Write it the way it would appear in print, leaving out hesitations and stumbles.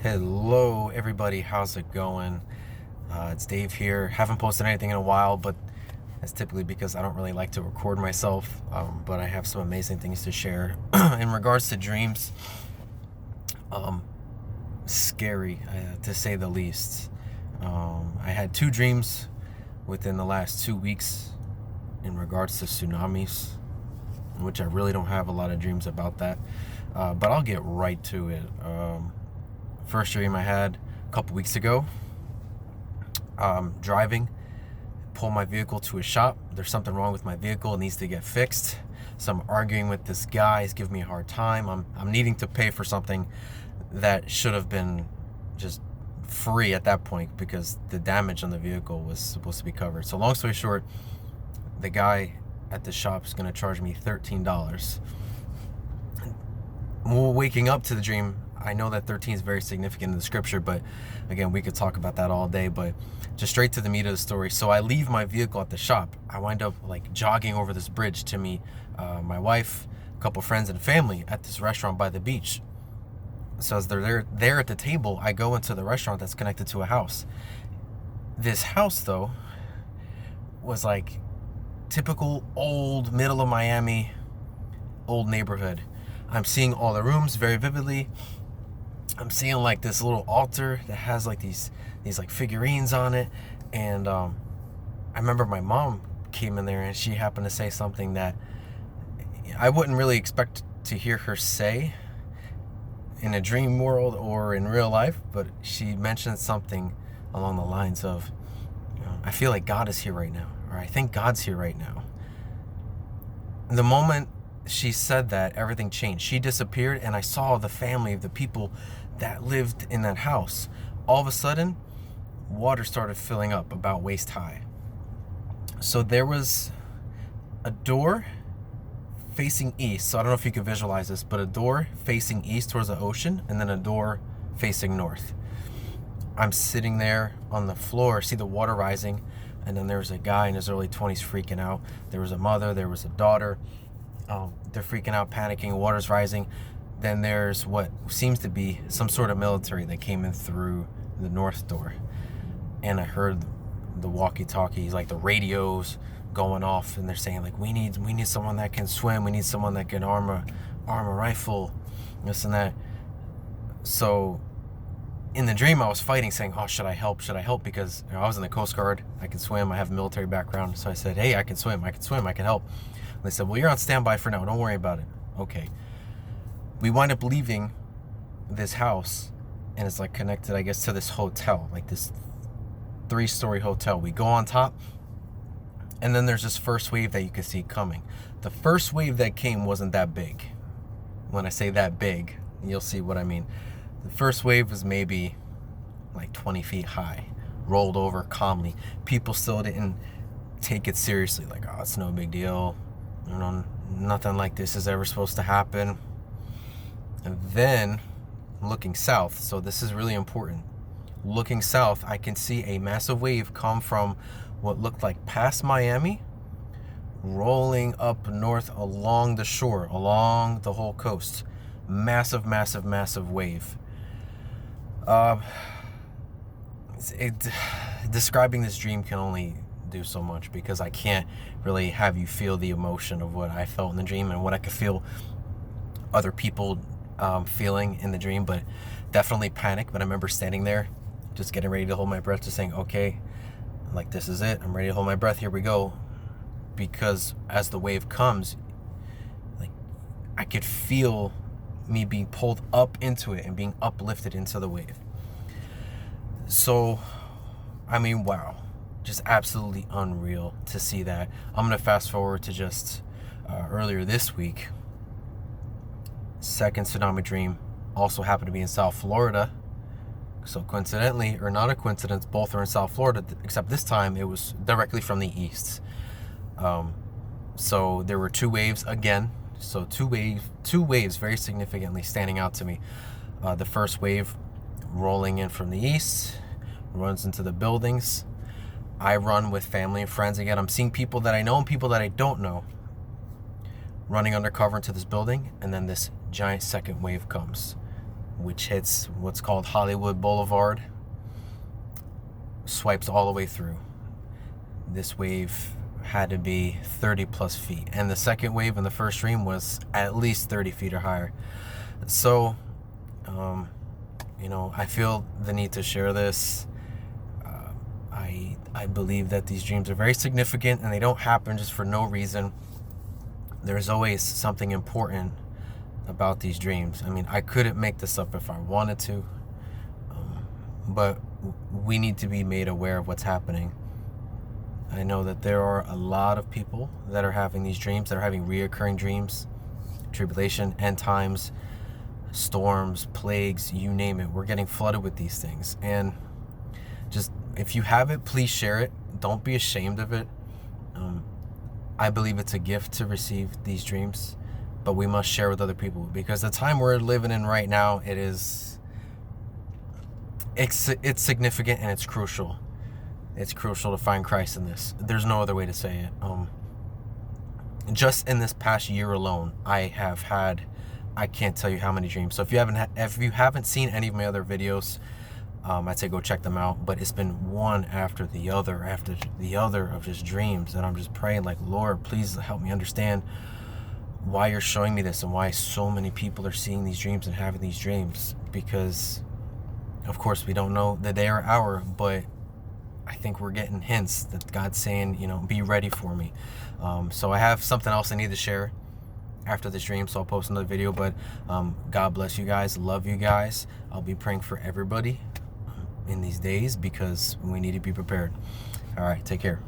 Hello, everybody. How's it going? It's Dave here. Haven't posted anything in a while, but that's typically because I don't really like to record myself. But I have some amazing things to share in regards to dreams. Um, Scary, to say the least. I had two dreams within the last 2 weeks in regards to tsunamis, which I really don't have a lot of dreams about that. But I'll get right to it. First dream I had a couple weeks ago. Driving, pull my vehicle to a shop. There's something wrong with my vehicle. It needs to get fixed. So I'm arguing with this guy. He's giving me a hard time. I'm needing to pay for something that should have been just free at that point because the damage on the vehicle was supposed to be covered. So long story short, the guy at the shop is going to charge me $13. Waking up to the dream, I know that 13 is very significant in the scripture, but again, we could talk about that all day, but just straight to the meat of the story. So I leave my vehicle at the shop. I wind up like jogging over this bridge to meet my wife, a couple friends and family at this restaurant by the beach. So as they're there at the table, I go into the restaurant that's connected to a house. This house, though, was like typical old middle of Miami, old neighborhood. I'm seeing all the rooms very vividly. I'm seeing like this little altar that has like these like figurines on it. And I remember my mom came in there and she happened to say something that I wouldn't really expect to hear her say in a dream world or in real life, but she mentioned something along the lines of, I feel like God is here right now, or I think God's here right now. The moment she said that, everything changed. She disappeared and I saw the family of the people that lived in that house. All of a sudden, water started filling up about waist high. So there was a door facing east. So I don't know if you can visualize this, but a door facing east towards the ocean and then a door facing north. I'm sitting there on the floor, see the water rising, and then there's a guy in his early 20s freaking out. There was a mother, there was a daughter. They're freaking out, panicking, water's rising. Then there's what seems to be some sort of military that came in through the north door. And I heard the walkie-talkies, like the radios going off, and they're saying like, we need someone that can swim, we need someone that can arm a rifle, this and that. So in the dream I was fighting, saying, oh, should I help, because I was in the Coast Guard, I can swim, I have a military background. So I said, hey, I can swim, I can help. And they said, well, you're on standby for now, don't worry about it. Okay. We wind up leaving this house, and it's like connected, I guess, to this hotel, like this 3-story hotel. We go on top, and then there's this first wave that you can see coming. The first wave that came wasn't that big. When I say that big, you'll see what I mean. The first wave was maybe like 20 feet high, rolled over calmly. People still didn't take it seriously, like, oh, it's no big deal. Nothing like this is ever supposed to happen. And then looking south, so this is really important. Looking south, I can see a massive wave come from what looked like past Miami, rolling up north along the shore, along the whole coast. Massive, massive, massive wave. Describing this dream can only do so much because I can't really have you feel the emotion of what I felt in the dream and what I could feel other people feeling in the dream, but definitely panic. But I remember standing there just getting ready to hold my breath, just saying, okay, like, this is it, I'm ready to hold my breath, here we go. Because as the wave comes, like, I could feel me being pulled up into it and being uplifted into the wave. So I mean, wow, just absolutely unreal to see that. I'm gonna fast forward to just earlier this week. Second tsunami dream also happened to be in South Florida. So coincidentally, or not a coincidence, both are in South Florida, except this time it was directly from the east. So there were two waves again. So two waves very significantly standing out to me. The first wave rolling in from the east, runs into the buildings. I run with family and friends again. I'm seeing people that I know and people that I don't know running undercover into this building, and then this giant second wave comes. which hits what's called Hollywood Boulevard, swipes all the way through. This wave had to be 30 plus feet, and the second wave in the first dream was at least 30 feet or higher. So you know, I feel the need to share this. I believe that these dreams are very significant, and they don't happen just for no reason. There's always something important about these dreams. I mean, I couldn't make this up if I wanted to, but we need to be made aware of what's happening. I know that there are a lot of people that are having these dreams, that are having reoccurring dreams, tribulation, end times, storms, plagues, you name it. We're getting flooded with these things. And just, if you have it, please share it. Don't be ashamed of it. I believe it's a gift to receive these dreams, but we must share with other people, because the time we're living in right now, it's significant and it's crucial. It's crucial to find Christ in this. There's no other way to say it. Just in this past year alone, I can't tell you how many dreams. So if you haven't seen any of my other videos, I'd say go check them out. But it's been one after the other of just dreams, and I'm just praying like, Lord, please help me understand why you're showing me this and why so many people are seeing these dreams and having these dreams. Because of course we don't know the day or hour, but I think we're getting hints that God's saying, you know, be ready for me. So I have something else I need to share after this dream, so I'll post another video. But God bless you guys. Love you guys. I'll be praying for everybody in these days, because we need to be prepared. All right, take care.